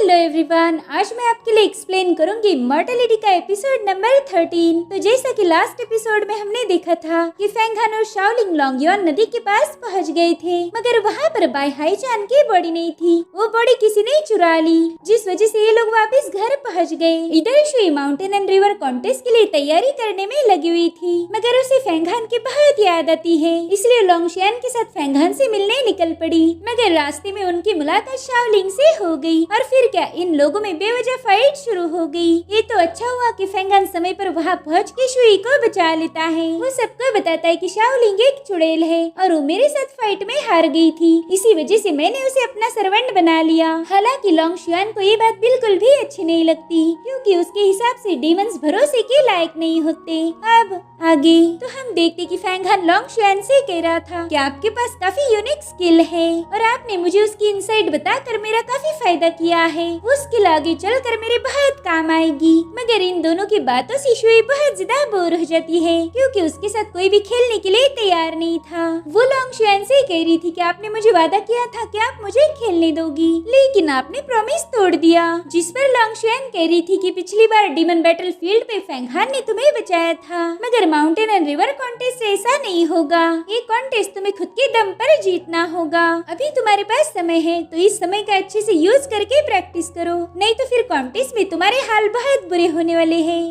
Hello everyone, आज मैं आपके लिए एक्सप्लेन करूंगी मॉर्टेलिटी का एपिसोड नंबर 13। तो जैसा कि लास्ट एपिसोड में हमने देखा था कि फेंगहान और शाओलिंग लॉन्गयॉन नदी के पास पहुंच गए थे, मगर वहां पर बाई हाईचान की बॉडी नहीं थी। वो बॉडी किसी ने चुरा ली, जिस वजह से ये लोग वापस घर पहुंच गए। इधर Shuey mountain and river contest के लिए तैयारी करने में लगी हुई थी, मगर उसे फेंगहान की बहुत याद आती है, इसलिए लोंगशियान के साथ फेंगहान से मिलने निकल पड़ी। मगर रास्ते में उनकी मुलाकात शाओलिंग से हो गई और फिर क्या इन लोगों में बेवजह फाइट शुरू हो गई। ये तो अच्छा हुआ कि फेंगहान समय पर वहाँ पहुँच के शुई को बचा लेता है। वो सबको बताता है कि शाओलिंग एक चुड़ैल है और वो मेरे साथ फाइट में हार गई थी, इसी वजह से मैंने उसे अपना सर्वेंट बना लिया। हालांकि लोंगशियान को ये बात बिल्कुल भी अच्छी नहीं लगती, क्योंकि उसके हिसाब से डीमंस भरोसे के लायक नहीं होते। अब आगे तो हम देखते कि फेंगहान लोंगशियान से कह रहा था कि आपके पास काफी यूनिक स्किल है और आपने मुझे उसकी इनसाइट बताकर मेरा काफी फायदा किया है। वो स्किल आगे चलकर मेरे बहुत काम आएगी। मगर इन दोनों की बातों से शुई बहुत ज्यादा बोर हो जाती है, क्योंकि उसके साथ कोई भी खेलने के लिए तैयार नहीं था। वो लोंगशियान से कह रही थी कि आपने मुझे वादा किया था कि आप मुझे खेलने दोगी, लेकिन आपने प्रॉमिस तोड़ दिया। जिस पर लोंगशियान कह रही थी कि पिछली बार डीमन बैटल फील्ड पे फेंगहान ने तुम्हें बचाया था, मगर माउंटेन एंड रिवर कॉन्टेस्ट से ऐसा नहीं होगा। ये कॉन्टेस्ट तुम्हें खुद के दम पर जीतना होगा। अभी तुम्हारे पास समय है, तो इस समय का अच्छे से यूज करके प्रैक्टिस करो, नहीं तो फिर कॉन्टेस्ट में तुम्हारे हाल बहुत बुरे होने वाले हैं।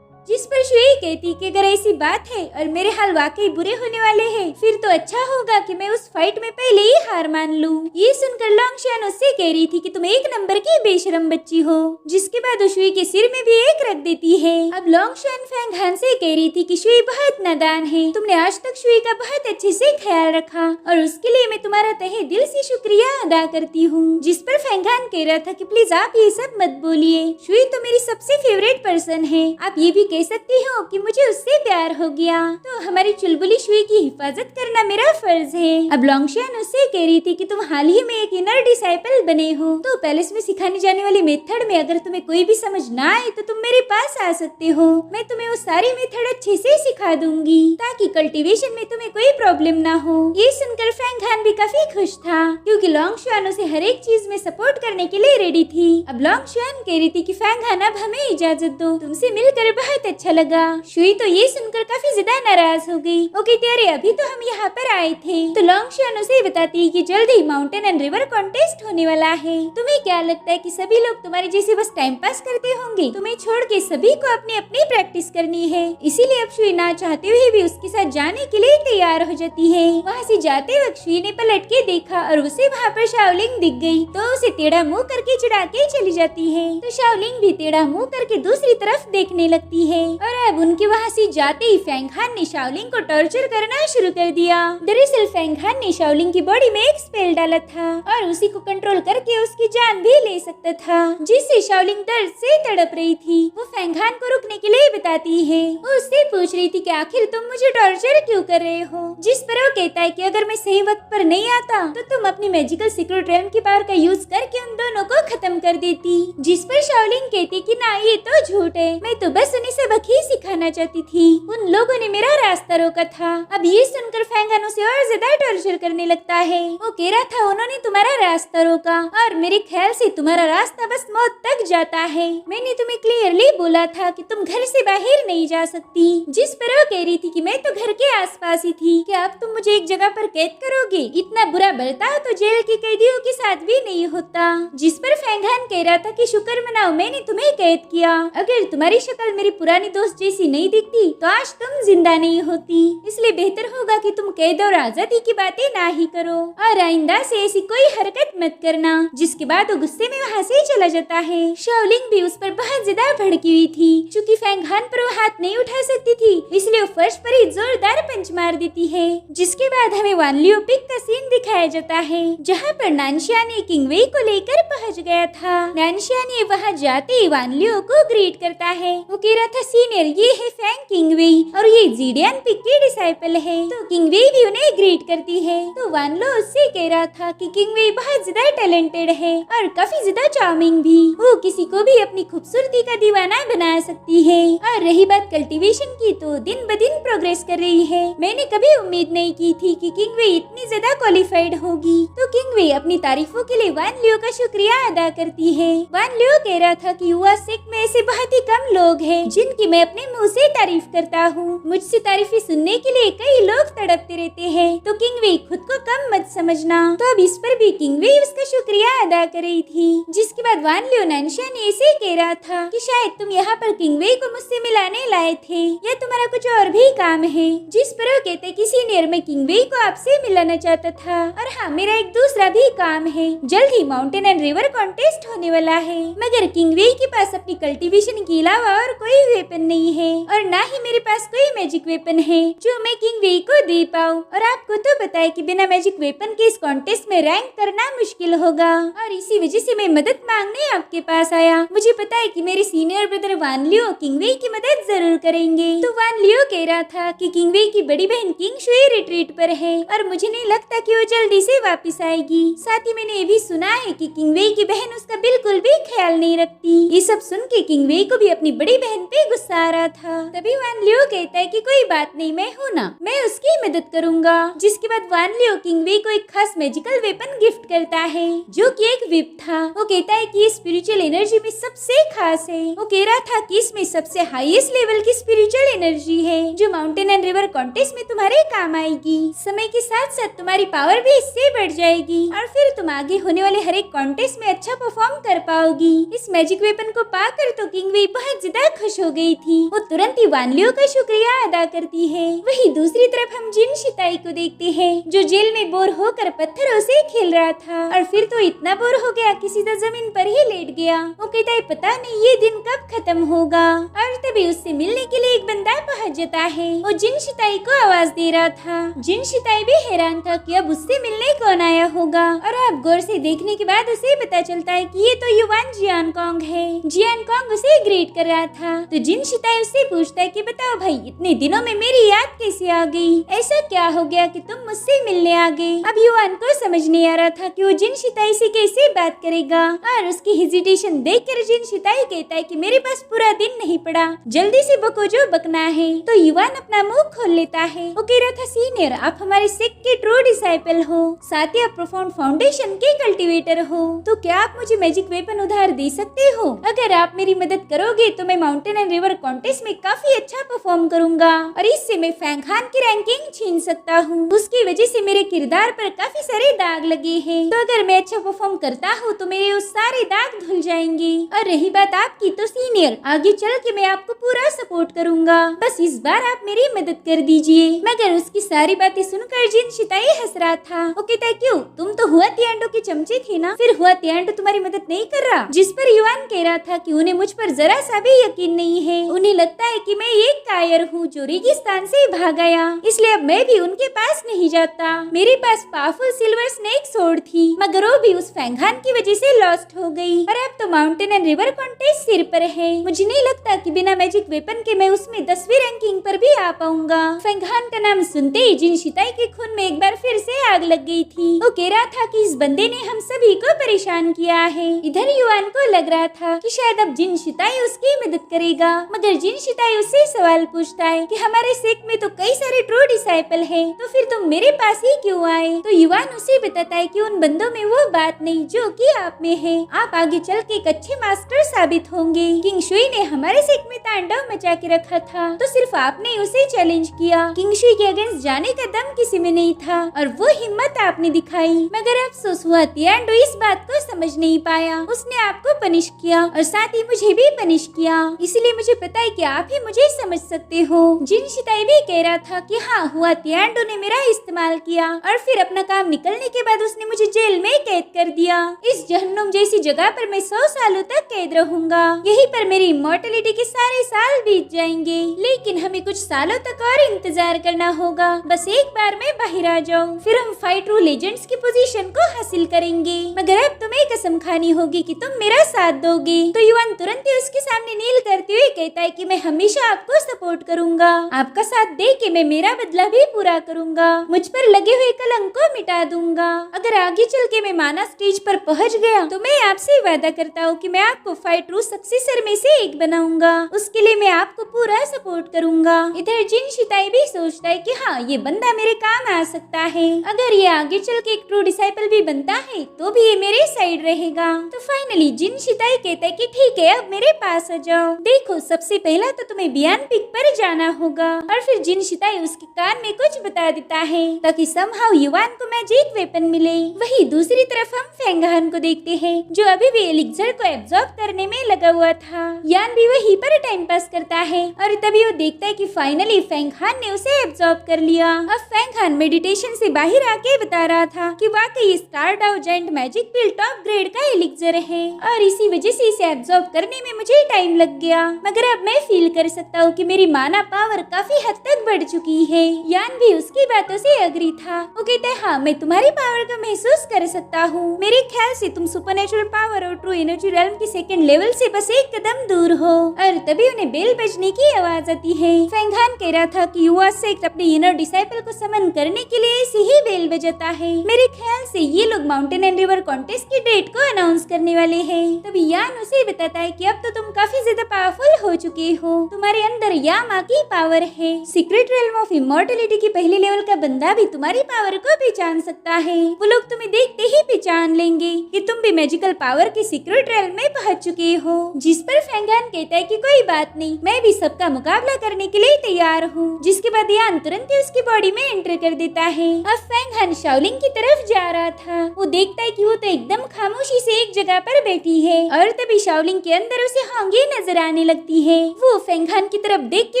जिस पर शुई कहती कि अगर ऐसी बात है और मेरे हाल वाकई बुरे होने वाले हैं, फिर तो अच्छा होगा कि मैं उस फाइट में पहले ही हार मान लूं। ये सुनकर लोंगशियान उससे कह रही थी कि तुम एक नंबर की बेशरम बच्ची हो, जिसके बाद वो शुई के सिर में भी एक रख देती है। अब लोंगशियान फेंगहान से कह रही थी कि शुई बहुत नादान है, तुमने आज तक शुई का बहुत अच्छे से ख्याल रखा और उसके लिए मैं तुम्हारा तहे दिल से शुक्रिया अदा करती हूँ। जिस पर फेंगहान कह रहा था कि प्लीज आप ये सब मत बोलिए, शुई तो मेरी सबसे फेवरेट पर्सन है। आप ये भी कह सकती हो कि मुझे उससे प्यार हो गया, तो हमारी चुलबुली शुई की हिफाजत करना मेरा फर्ज है। अब लोंगशियान उससे कह रही थी कि तुम हाल ही में एक इनर डिसाइपल बने हो, तो पैलेस में सिखाने जाने वाली मेथड में अगर तुम्हें कोई भी समझ ना आए तो तुम मेरे पास आ सकते हो। मैं तुम्हें वो सारी मेथड अच्छे से सिखा दूंगी, ताकि कल्टीवेशन में तुम्हें कोई प्रॉब्लम ना हो। ये सुनकर फेंगहान भी काफी खुश था, क्योंकि लोंगशियान उसे हर एक चीज में सपोर्ट करने के लिए रेडी थी। अब लोंगशियान कह रही थी कि फेंगहान अब हमें इजाजत दो, तुमसे मिलकर बहुत अच्छा लगा। शुई तो ये सुनकर काफी ज्यादा नाराज हो गई। वो कहती अरे अभी तो हम यहाँ पर आए थे। तो लोंगशियान उसे बताती कि जल्दी माउंटेन एंड रिवर कॉन्टेस्ट होने वाला है। तुम्हें क्या लगता है कि सभी लोग तुम्हारे जैसे बस टाइम पास करते होंगे? तुम्हें छोड़ के सभी को अपनी अपनी प्रैक्टिस करनी है। इसीलिए अब शुई ना चाहते हुए भी उसके साथ जाने के लिए तैयार हो जाती है। वहाँ से जाते वक्त शुई ने पलट के देखा और उसे वहाँ पर शाओलिंग दिख गई, तो उसे टेढ़ा मुँह करके चिढ़ा के चली जाती है। तो शाओलिंग भी टेढ़ा मुँह करके दूसरी तरफ देखने लगती है और अब उनके वहाँ से जाते ही फेंगहान ने शाओलिंग को टॉर्चर करना शुरू कर दिया। दरअसल फेंगहान ने शाओलिंग की बॉडी में एक स्पेल डाला था और उसी को कंट्रोल करके उसकी जान भी ले सकता था, जिससे शाओलिंग दर्द से तड़प रही थी। वो फेंगहान को रुकने के लिए बताती है। वो उससे पूछ रही थी कि आखिर तुम मुझे टॉर्चर क्यों कर रहे हो? जिस पर वो कहता है कि अगर मैं सही वक्त पर नहीं आता तो तुम अपनी मैजिकल सीक्रेट रेल्म की पावर का यूज करके उन दोनों को खत्म कर देती। जिस पर शाओलिंग कहती कि ना ये तो झूठ है, मैं तो बस उन्हें सबक ही सिखाना चाहती थी, उन लोगों ने मेरा रास्ता रोका था। अब ये सुनकर फेंगहान उसे और ज्यादा टॉर्चर करने लगता है। वो कह रहा था उन्होंने तुम्हारा रास्ता रोका और मेरे ख्याल से तुम्हारा रास्ता बस मौत तक जाता है। मैंने तुम्हें क्लियरली बोला था कि तुम घर से बाहर नहीं जा सकती। जिस पर वो कह रही थी कि मैं तो घर के आसपास ही थी, क्या अब तुम मुझे एक जगह पर कैद करोगे? इतना बुरा बर्ताव तो जेल के कैदियों के साथ भी नहीं होता। जिस पर फेंगहान कह रहा था कि शुक्र मनाओ मैंने तुम्हें कैद किया, अगर तुम्हारी शक्ल मेरी पुरानी दोस्त जैसी नहीं दिखती तो आज तुम जिंदा नहीं होती। इसलिए बेहतर होगा कि तुम कैद और आजादी की बातें ना ही करो और आइंदा से ऐसी कोई हरकत मत करना। जिसके बाद वो गुस्से में वहाँ से चला जाता है। शाओलिंग भी उस पर बहुत ज्यादा भड़की हुई थी। चूँकि फेंगहान पर वो हाथ नहीं उठा सकती थी, इसलिए वो फर्श पर ही जोरदार पंच मार देती है। जिसके बाद हमें वान लियो पिक का सीन दिखाया जाता है, जहाँ पर नानशियान किंग वेई को लेकर पहुँच गया था। नानशियान वहाँ जाते ही वान लियो को ग्रीट करता है। वो कह रहा था सीनियर, ये है फैंग किंगवेई और ये जीडियन पिक की डिसाइपल है। तो किंगवेई भी उन्हें ग्रीट करती है। तो वान लो उससे कह रहा था कि किंगवेई बहुत ज्यादा टैलेंटेड है और काफी ज्यादा चार्मिंग भी। वो किसी को भी अपनी खूबसूरती का दीवाना बना सकती है। और रही बात कल्टीवेशन की, तो दिन ब दिन प्रोग्रेस कर रही है। मैंने कभी उम्मीद नहीं की थी कि किंगवेई इतनी ज्यादा क्वालिफाइड होगी। तो किंगवेई अपनी तारीफों के लिए वान लियो का शुक्रिया अदा करती है। वान लियो कह रहा था कि युवा सेक्ट में ऐसे बहुत ही कम लोग हैं जिनकी मैं अपने मुंह से तारीफ करता हूँ। मुझसे तारीफें सुनने के लिए कई लोग तड़पते रहते हैं। तो किंगवेई खुद को कम मत समझना। तो अब इस पर भी किंगवेई उसका शुक्रिया अदा कर रही थी। जिसके बाद वान लियो नानशा ने ऐसे कह रहा था कि शायद तुम यहाँ पर किंगवेई को मुझसे मिलाने लाए थे या तुम्हारा कुछ और भी काम है। जिस पर वो कहते कि सीनियर, मैं किंगवेई को आपसे मिलाना चाहता था और हाँ, मेरा एक दूसरा भी काम है। जल्द ही माउंटेन एंड रिवर कॉन्टेस्ट होने वाला है, मगर किंगवेई के पास अपनी कल्टीवेशन के अलावा और कोई वेपन नहीं है और ना ही मेरे पास कोई मैजिक वेपन है जो मैं किंगवेई को दे पाऊँ। और आपको तो पता है कि बिना मैजिक वेपन के इस कॉन्टेस्ट में रैंक करना मुश्किल होगा और इसी वजह से मैं मदद मांगने आपके पास आया। मुझे पता है कि मेरे सीनियर ब्रदर वान लियो किंगवेई की मदद जरूर करेंगे। तो वान लियो कह रहा था कि किंगवेई की बड़ी बहन किंग शुई रिट्रीट पर है और मुझे नहीं लगता कि वो जल्दी से वापस आएगी। साथ ही मैंने ये भी सुना है कि किंगवेई की बहन उसका बिल्कुल भी ख्याल नहीं रखती। ये सब सुन के किंगवेई को भी अपनी बड़ी बहन पे गुस्सा आ रहा था। तभी वान लियो कहता है कि कोई बात नहीं, मैं हूँ ना, मैं उसकी मदद करूंगा। जिसके बाद वान लियो किंगवेई को एक खास मैजिकल वेपन गिफ्ट करता है जो कि एक विप था। वो कहता है कि ये स्पिरिचुअल एनर्जी में सबसे खास है। वो कह रहा था कि इसमें सबसे हाईएस्ट लेवल की स्पिरिचुअल एनर्जी है जो माउंटेन एंड रिवर कॉन्टेस्ट में तुम्हारे काम आएगी। समय के साथ साथ तुम्हारी पावर भी इससे बढ़ जाएगी और फिर तुम आगे होने वाले हर एक कॉन्टेस्ट में अच्छा परफॉर्म कर पाओगी। इस मैजिक वेपन को पाकर तो किंगवेई बहुत ज्यादा खुश हो गई थी। वो तुरंत ही वान लियो का शुक्रिया अदा करती है। वही दूसरी तरफ हम जिन शिताई को देखते हैं जो जेल में बोर होकर पत्थरों से खेल रहा था और फिर तो इतना बोर हो गया कि सीधा जमीन पर ही लेट गया। वो कहता है पता नहीं ये दिन कब खत्म होगा। और तभी उससे मिलने के लिए एक बंदा पहुंच जाता है। वो जिन शिताई को आवाज दे रहा था। जिन शिताई भी हैरान था कि अब उससे मिलने कौन आया होगा और अब गौर से देखने के बाद उसे पता चलता है कि ये तो युवान जियान कॉन्ग है। जियान कॉन्ग उसे ग्रीट कर रहा था। तो जिन शिताई उससे पूछता है कि बताओ भाई, इतने दिनों में मेरी याद कैसे आ गई? ऐसा क्या हो गया कि तुम मुझसे मिलने आ गए? अब युवान को समझ नहीं आ रहा था कि वो जिन शिताई से कैसे बात करेगा और उसकी हेजिटेशन देखकर जिन शिताई कहता है कि मेरे पास पूरा दिन नहीं पड़ा, जल्दी से बको जो बकना है। तो युवान अपना मुंह खोल लेता है। वो कह रहा था सीनियर, आप हमारे सेक्ट के ट्रू डिसाइपल हो, साथ ही आप प्रोफाउंड फाउंडेशन के कल्टीवेटर हो, तो क्या आप मुझे मैजिक वेपन उधार दे सकते हो? अगर आप मेरी मदद करोगे तो मैं माउंटेन एंड रिवर कॉन्टेस्ट में काफी अच्छा परफॉर्म करूंगा और इससे मैं फैंग खान की रैंकिंग छीन सकता हूँ। उसकी वजह से मेरे किरदार पर काफी सारे दाग लगे हैं, तो अगर मैं अच्छा परफॉर्म करता हूँ तो मेरे उस सारे दाग धुल जाएंगे। और रही बात आपकी, तो सीनियर आगे चल के मैं आपको पूरा सपोर्ट करूंगा, बस इस बार आप मेरी मदद कर दीजिए। मगर उसकी सारी बातें सुनकर जिन शिताई हंस रहा था। वो कहता है क्यों, तुम तो हुआ तियांडो के चमचे थे ना, फिर हुआ तियांडो तुम्हारी मदद नहीं कर रहा? जिस पर युवान कह रहा था कि उन्हें मुझ पर जरा सा भी यकीन नहीं है। उन्हें लगता है कि मैं एक कायर हूँ जो रेगिस्तान से भाग आया, इसलिए अब मैं भी उनके पास नहीं जाता। मेरे पास पावरफुल सिल्वर स्नेक सोर्ड थी, मगर वो भी उस फैंगहान की वजह से लॉस्ट हो गई और अब तो माउंटेन एंड रिवर कॉन्टेस्ट सिर पर है। मुझे नहीं लगता कि बिना मैजिक वेपन के मैं उसमें 10वीं रैंकिंग पर भी आ पाऊंगा। फैंगहान का नाम सुनते ही जिन शिताई के खून में एक बार फिर से आग लग गई थी। वो कह रहा था कि इस बंदे ने हम सभी को परेशान किया है। इधर युवान को लग रहा था कि शायद अब जिन शिताई उसकी मदद करेगा, मगर जिन शिताई उससे सवाल पूछता है कि हमारे सेक्ट में तो कई सारे ट्रू डिसाइपल हैं, तो फिर तुम मेरे पास ही क्यों आए? तो युवान उसे बताता है कि उन बंदों में वो बात नहीं जो कि आप में है। आप आगे चल के एक अच्छे मास्टर साबित होंगे। किंग शुई ने हमारे सेक्ट में तांडव मचा के रखा था, तो सिर्फ आपने उसे चैलेंज किया। किंग शुई के अगेंस्ट जाने का दम किसी में नहीं था और वो हिम्मत आपने दिखाई, मगर अफसोस हुआ तियांडो इस बात को समझ नहीं पाया। उसने आपको पनिश किया और साथ ही मुझे भी पनिश किया, इसलिए मुझे पता है कि आप ही मुझे समझ सकते हो। जिन शिताई भी कह रहा था कि हाँ, हुआ तियांडो ने मेरा इस्तेमाल किया और फिर अपना काम निकलने के बाद उसने मुझे जेल में कैद कर दिया। इस जहन्नुम जैसी जगह पर मैं 100 सालों तक कैद रहूंगा। यहीं पर मेरी इमॉर्टलिटी के सारे साल बीत जाएंगे, लेकिन हमें कुछ सालों तक और इंतजार करना होगा। बस एक बार मैं बाहर आ जाऊं, फिर हम 5 ट्रू लेजेंड्स की पोजीशन को हासिल करेंगे। मगर अब तुम्हें कसम खानी होगी कि तुम मेरा साथ दोगे। तो युवान तुरंत ही उसके सामने नील करते हुए ये कहता है कि मैं हमेशा आपको सपोर्ट करूंगा, आपका साथ दे के मैं मेरा बदला भी पूरा करूंगा, मुझ पर लगे हुए कलंक को मिटा दूंगा। अगर आगे चल के मैं माना स्टेज पर पहुंच गया तो मैं आपसे वादा करता हूँ कि मैं आपको फाइट रू सक्सेसर में से एक बनाऊंगा, उसके लिए मैं आपको पूरा सपोर्ट करूंगा। इधर जिन शिताई भी सोचता है कि हाँ ये बंदा मेरे काम आ सकता है, अगर ये आगे चल के एक ट्रू डिसाइपल भी बनता है तो भी ये मेरे साइड रहेगा। तो फाइनली जिन शिताई कहता है कि ठीक है अब मेरे पास आ जाओ, देखो सबसे पहला तो तुम्हें बियान पिक पर जाना होगा। और फिर जिन शिताई उसके कान में कुछ बता देता है ताकि समहाउ युवान को मैजिक वेपन मिले। वही दूसरी तरफ हम फेंगहान को देखते हैं जो अभी भी एलिक्सर को एब्जॉर्ब करने में लगा हुआ था। यान भी वहीं पर टाइम पास करता है और तभी वो देखता है कि फाइनली फेंगहान ने उसे एब्जॉर्ब कर लिया। अब फेंगहान मेडिटेशन से बाहर आके बता रहा था कि वाकई स्टारडाउ जायंट मैजिक पिल टॉप ग्रेड का एलिक्सर है और इसी वजह से इसे एब्जॉर्ब करने में मुझे टाइम लग गया, मगर अब मैं फील कर सकता हूँ कि मेरी माना पावर काफी हद तक बढ़ चुकी है। यान भी उसकी बातों से एग्री था। वो कहते हैं हाँ मैं तुम्हारी पावर को महसूस कर सकता हूँ, मेरे ख्याल से तुम सुपरनेचुरल पावर और ट्रू एनर्जी रेल्म की सेकंड लेवल से बस एक कदम दूर हो। और तभी उन्हें बेल बजने की आवाज आती है। फेंगहान कह रहा था कि युवा से अपने इनर डिसाइपल को समन करने के लिए ऐसे ही बेल बजाता है। मेरे ख्याल से ये लोग माउंटेन एंड रिवर कॉन्टेस्ट की डेट को अनाउंस करने वाले हैं। तभी यान उसे बताता है कि अब तो तुम काफी ज्यादा पावरफुल हो चुके हो, तुम्हारे अंदर यामा की पावर है। सीक्रेट रेल्म ऑफ इमॉर्टलिटी की पहले लेवल का बंदा भी तुम्हारी पावर को पहचान सकता है। वो लोग तुम्हें देखते ही पहचान लेंगे कि तुम भी मैजिकल पावर के सीक्रेट रेल्म में पहुंच चुके हो। जिस पर फेंगहान कहता है कि कोई बात नहीं, मैं भी सबका मुकाबला करने के लिए तैयार हूँ। जिसके बाद यान तुरंत ही उसकी बॉडी में एंटर कर देता है। अब फेंगहान शाओलिंग की तरफ जा रहा था। वो देखता है कि वो तो एकदम खामोशी से एक जगह पर बैठी है और तभी शाओलिंग के अंदर उसे होंगी नजर आने लगती है। वो फेंगहान की तरफ देख के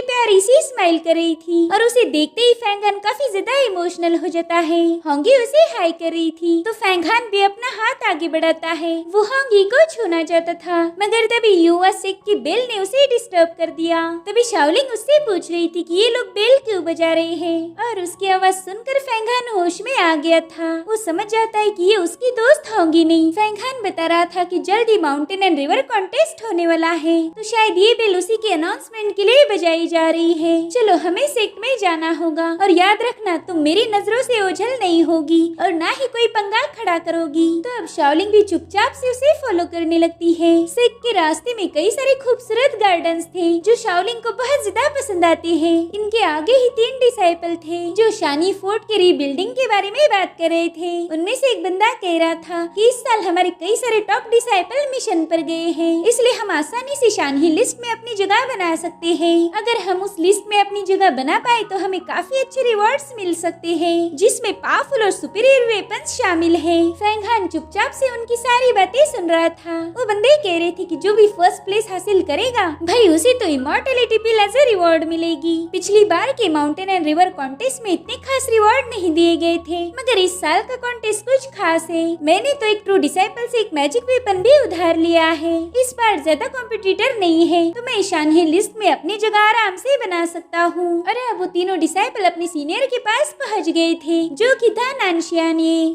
प्यारी सी स्माइल कर रही थी और उसे देखते ही फेंगहान काफी ज्यादा इमोशनल हो जाता है। होंगी उसे हाई कर रही थी तो फेंगहान भी अपना हाथ आगे बढ़ाता है। वो होंगी को छूना चाहता था मगर तभी युवा सिख की बेल ने उसे डिस्टर्ब कर दिया। तभी शाओलिंग उससे पूछ रही थी कि ये लोग बेल क्यों बजा रहे हैं और उसकी आवाज सुनकर फेंगहान होश में आ गया था। वो समझ जाता है कि ये उसकी दोस्त होंगी नहीं। फेंगहान बता रहा था कि जल्द ही माउंटेन एंड रिवर कॉन्टेस्ट होने वाला है तो शायद ये बेल उसी के अनाउंसमेंट के लिए बजाई जा रही है। चलो हमें सेक्ट में जाना होगा और याद रखना तुम मेरी नजरों से ओझल नहीं होगी और ना ही कोई पंगा खड़ा करोगी। तो अब शाओलिंग भी चुपचाप से उसे फॉलो करने लगती है। सेक्ट के रास्ते में कई सारे खूबसूरत गार्डन्स थे जो शाओलिंग को बहुत ज्यादा पसंद आते हैं। इनके आगे ही 3 डिसाइपल थे जो शानी फोर्ट के रीबिल्डिंग के बारे में बात कर रहे थे। उनमें से एक बंदा कह रहा था कि इस साल हमारे कई सारे टॉप डिसाइपल मिशन पर गए हैं, इसलिए हम आसानी से शानही लिस्ट में अपनी जगह बना सकते हैं। अगर हम उस लिस्ट में अपनी जगह बना पाए तो हमें काफी अच्छे रिवॉर्ड्स मिल सकते हैं जिसमें पावरफुल और सुपीरियर वेपन्स शामिल है। फेंगहान चुपचाप से उनकी सारी बातें सुन रहा था। वो बंदे कह रहे थे कि जो भी फर्स्ट प्लेस हासिल करेगा भाई उसे तो immortality pill as a reward मिलेगी। पिछली बार के माउंटेन एंड रिवर कॉन्टेस्ट में इतने खास रिवॉर्ड नहीं दिए गए थे मगर इस साल का कॉन्टेस्ट कुछ खास है। मैंने तो एक ट्रू डिसाइपल से एक मैजिक वेपन भी उधार लिया है। इस बार ज्यादा कॉम्पिटिटर नहीं है तो मैं शानही लिस्ट में अपनी जगह आराम से बना सकता हूँ। अरे वो तीनों डिसाइपल अपने सीनियर के पास पहुँच गए थे जो कि था नानशियान।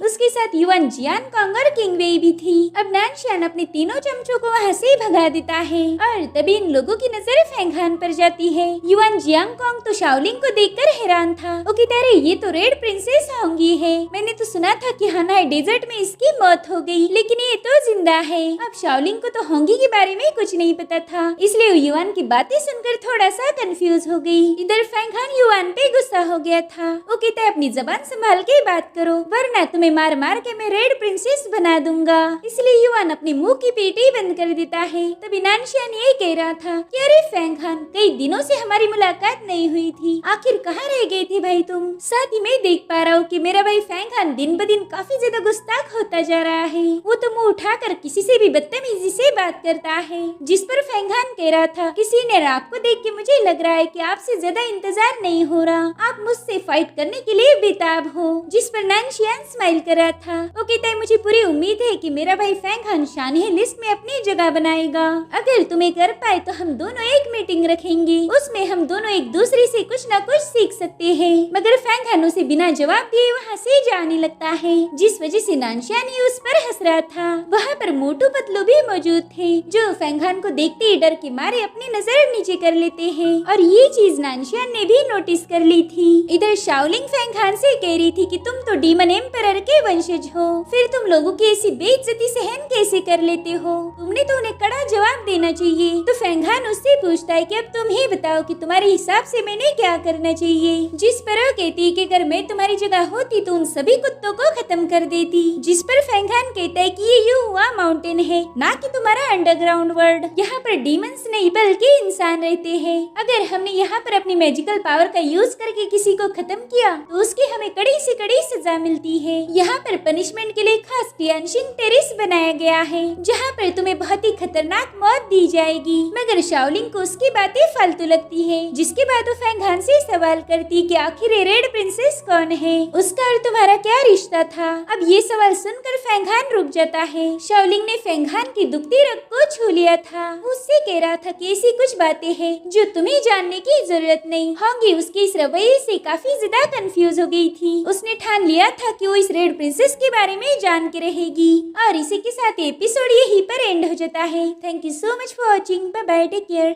उसके साथ युवान जियान कॉन्ग और किंग वेई भी थी। अब नानशियान अपने तीनों चमचों को वहाँ से भगा देता है और तभी इन लोगों की नजर फेंगहान पर जाती है। युवान जियांग कॉन्ग तो शाओलिंग को देखकर हैरान था। वो कहता है ये तो रेड प्रिंसेस होंगी है, मैंने तो सुना था कि हानाई डेजर्ट में इसकी मौत हो गई लेकिन ये तो जिंदा है। अब शाओलिंग को तो होंगी के बारे में कुछ नहीं पता था इसलिए वो युवान की बातें सुनकर थोड़ा सा कंफ्यूज हो गई। इधर फेंगहान युवान पे गुस्सा हो गया था। वो कहता है अपनी जबान संभाल के बात करो वरना तुम्हें मार मार के मैं रेड प्रिंसेस बना दूंगा। इसलिए युवान अपने मुंह की पेटी बंद कर देता है। तभी नानशियान ये कह रहा था कि अरे फेंगहान कई दिनों से हमारी मुलाकात नहीं हुई थी, आखिर कहाँ रह गए थे भाई तुम। साथ ही मैं देख पा रहा हूँ कि मेरा भाई फेंगहान दिन ब दिन काफी ज्यादा गुस्ताख होता जा रहा है। वो तो मुंह उठाकर किसी से भी बदतमीजी से बात करता है। जिस पर फेंगहान कह रहा था कि सीनियर आपको देख के मुझे लग रहा है कि आपसे ज्यादा इंतजार नहीं हो रहा, आप मुझसे फाइट करने के लिए बेताब हो। जिस पर नानशियान स्माइल कर रहा था। वो कहता है मुझे पूरी उम्मीद है कि मेरा भाई फेंगहान शानही लिस्ट में अपनी जगह बनाएगा। अगर तुम्हें कर पाए तो हम दोनों एक मीटिंग रखेंगे, उसमें हम दोनों एक दूसरे से कुछ न कुछ सीख सकते हैं। मगर फेंगहान उसे बिना जवाब दिए वहाँ से जाने लगता है जिस वजह से नानशियान उस पर हंस रहा था। वहाँ पर मोटू पतलू भी मौजूद थे जो फेंगहान को देखते ही डर के हमारे अपनी नजर नीचे कर लेते हैं। और ये चीज नानशियान ने भी नोटिस कर ली थी। इधर शाओलिंग फेंग हान से कह रही थी कि तुम तो डीमन एम्परर के वंशज हो, फिर तुम लोगों की ऐसी बेइज्जती सहन कैसे कर लेते हो? तुमने तो उन्हें कड़ा जवाब देना चाहिए। तो फेंग हान उससे पूछता है कि अब तुम ही बताओ कि तुम्हारे हिसाब से मैंने क्या करना चाहिए। जिस पर वो कहती है कि अगर मैं तुम्हारी जगह होती तो उन सभी कुत्तों को खत्म कर देती। जिस पर फेंग हान कहता है कि ये युवा माउंटेन है, ना कि तुम्हारा अंडरग्राउंड वर्ल्ड। यहाँ पर डीमंस नहीं बल्कि इंसान रहते हैं। अगर हमने यहाँ पर अपनी मैजिकल पावर का यूज करके किसी को खत्म किया तो उसकी हमें कड़ी से कड़ी सजा मिलती है। यहाँ पर पनिशमेंट के लिए खास टियानशिन टेरेस बनाया गया है, जहाँ पर तुम्हें बहुत ही खतरनाक मौत दी जाएगी। मगर शाओलिंग को उसकी बातें फालतू लगती है, जिसके बाद वो फेंग हान से सवाल करती कि आखिर ये रेड प्रिंसेस कौन है, उसका और तुम्हारा क्या रिश्ता था। अब ये सवाल सुनकर फेंग हान रुक जाता है। शाओलिंग ने फेंग हान की दुखती रग को छू लिया था। उससे कह रहा था कि ऐसी कुछ बातें हैं जो तुम्हें जानने की जरूरत नहीं होगी। उसके इस रवैये से काफी ज्यादा कंफ्यूज हो गई थी। उसने ठान लिया था कि वो इस रेड प्रिंसेस के बारे में जान के रहेगी। और इसी के साथ एपिसोड यहीं पर एंड हो जाता है। Thank you so much for watching. Bye bye, take care.